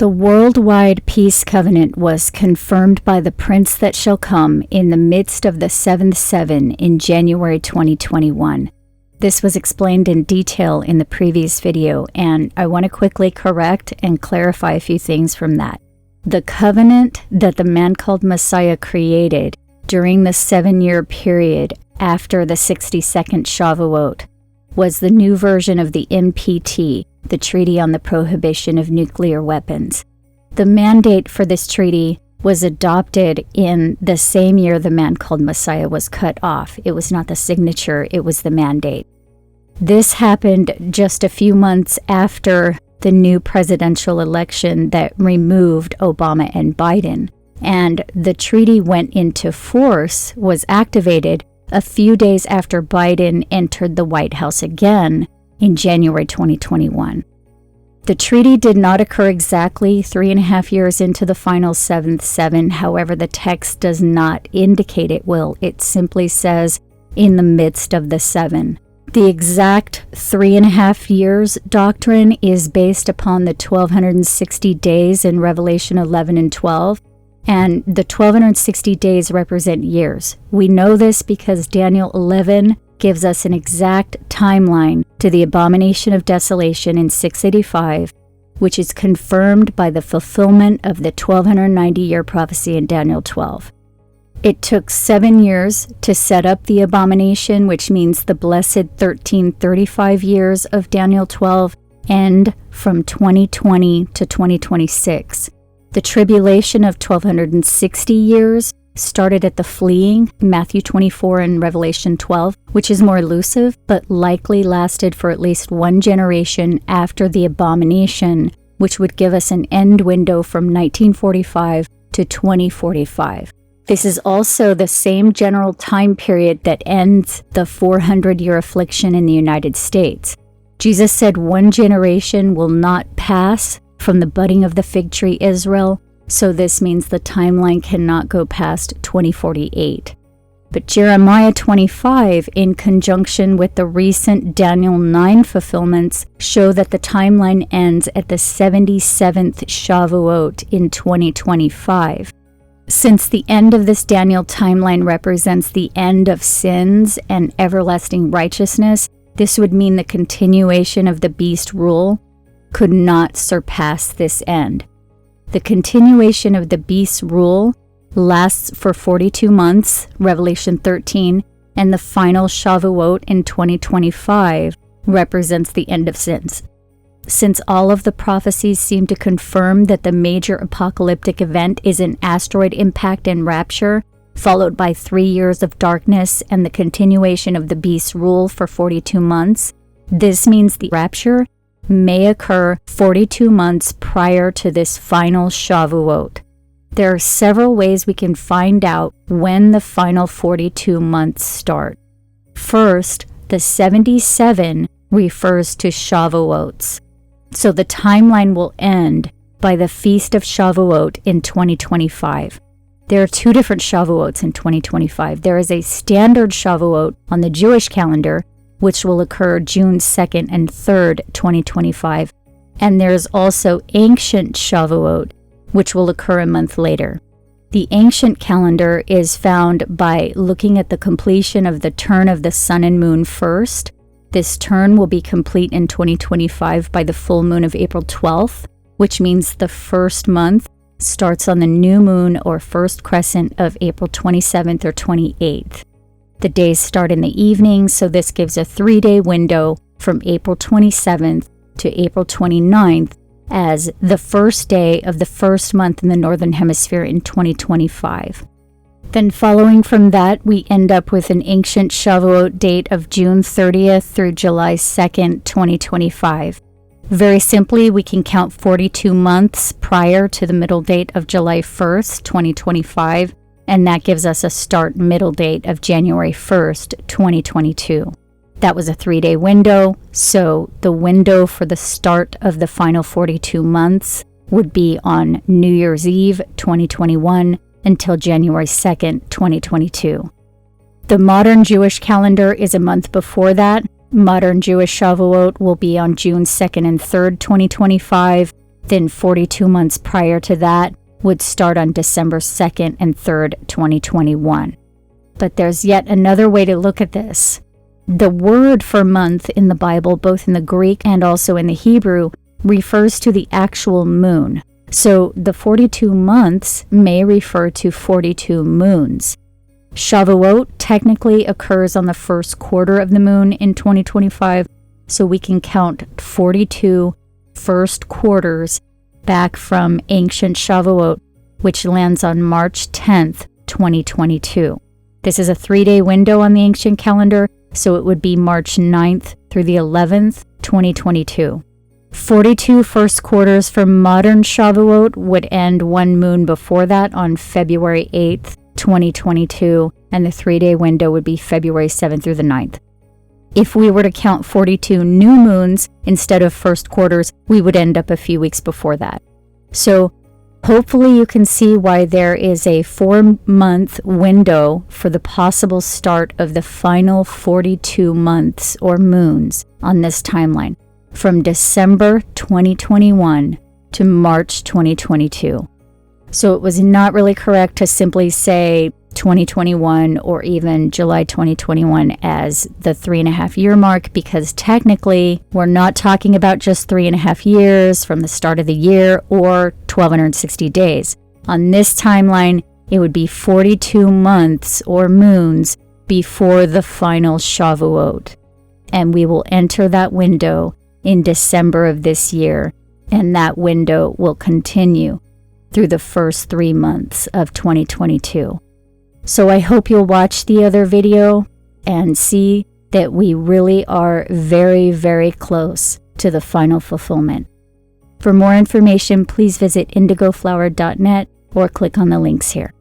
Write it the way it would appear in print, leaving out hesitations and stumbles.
The worldwide peace covenant was confirmed by the Prince that shall come in the midst of the seventh seven in January 2021. This was explained in detail in the previous video, and I want to quickly correct and clarify a few things from that. The covenant that the man called Messiah created during the 7-year period after the 62nd Shavuot was the new version of the NPT, the Treaty on the Prohibition of Nuclear Weapons. The mandate for this treaty was adopted in the same year the man called Messiah was cut off. It was not the signature, it was the mandate. This happened just a few months after the new presidential election that removed Obama and Biden. And the treaty went into force, was activated a few days after Biden entered the White House again in January 2021. The treaty did not occur exactly 3.5 years into the final seventh seven. However, the text does not indicate it will. It simply says in the midst of the seven. The exact 3.5 years doctrine is based upon the 1260 days in Revelation 11 and 12. And the 1260 days represent years. We know this because Daniel 11 gives us an exact timeline to the abomination of desolation in 685, which is confirmed by the fulfillment of the 1290-year prophecy in Daniel 12. It took 7 years to set up the abomination, which means the blessed 1335 years of Daniel 12 end from 2020 to 2026. The tribulation of 1260 years started at the fleeing, Matthew 24 and Revelation 12, which is more elusive, but likely lasted for at least one generation after the abomination, which would give us an end window from 1945 to 2045. This is also the same general time period that ends the 400-year affliction in the United States. Jesus said one generation will not pass from the budding of the fig tree Israel, so this means the timeline cannot go past 2048. But Jeremiah 25, in conjunction with the recent Daniel 9 fulfillments, show that the timeline ends at the 77th Shavuot in 2025. Since the end of this Daniel timeline represents the end of sins and everlasting righteousness, this would mean the continuation of the beast rule could not surpass this end. The continuation of the beast's rule lasts for 42 months, Revelation 13, and the final Shavuot in 2025 represents the end of sins. Since all of the prophecies seem to confirm that the major apocalyptic event is an asteroid impact and rapture, followed by 3 years of darkness and the continuation of the beast's rule for 42 months, this means the rapture may occur 42 months prior to this final Shavuot. There are several ways we can find out when the final 42 months start. First, the 77 refers to Shavuots. So the timeline will end by the Feast of Shavuot in 2025. There are 2 different Shavuots in 2025. There is a standard Shavuot on the Jewish calendar, which will occur June 2nd and 3rd, 2025. And there's also Ancient Shavuot, which will occur a month later. The ancient calendar is found by looking at the completion of the turn of the sun and moon first. This turn will be complete in 2025 by the full moon of April 12th, which means the first month starts on the new moon or first crescent of April 27th or 28th. The days start in the evening, so this gives a 3-day window from April 27th to April 29th as the first day of the first month in the Northern Hemisphere in 2025. Then following from that, we end up with an ancient Shavuot date of June 30th through July 2nd, 2025. Very simply, we can count 42 months prior to the middle date of July 1st, 2025, and that gives us a start middle date of January 1st, 2022. That was a 3-day window, so the window for the start of the final 42 months would be on New Year's Eve, 2021, until January 2nd, 2022. The modern Jewish calendar is a month before that. Modern Jewish Shavuot will be on June 2nd and 3rd, 2025. then 42 months prior to that would start on December 2nd and 3rd, 2021. But there's yet another way to look at this. The word for month in the Bible, both in the Greek and also in the Hebrew, refers to the actual moon. So the 42 months may refer to 42 moons. Shavuot technically occurs on the first quarter of the moon in 2025, so we can count 42 first quarters back from ancient Shavuot, which lands on March 10th, 2022. This is a 3-day window on the ancient calendar, so it would be March 9th through the 11th, 2022. 42 first quarters for modern Shavuot would end one moon before that on February 8th, 2022, and the 3-day window would be February 7th through the 9th. If we were to count 42 new moons instead of first quarters, we would end up a few weeks before that. So hopefully you can see why there is a 4-month window for the possible start of the final 42 months or moons on this timeline, from December 2021 to March 2022. So it was not really correct to simply say 2021 or even July 2021 as the 3.5-year mark, because technically we're not talking about just 3.5 years from the start of the year or 1,260 days. On this timeline, it would be 42 months or moons before the final Shavuot. And we will enter that window in December of this year, and that window will continue through the first 3 months of 2022. So I hope you'll watch the other video and see that we really are very, very close to the final fulfillment. For more information, please visit indigoflower.net or click on the links here.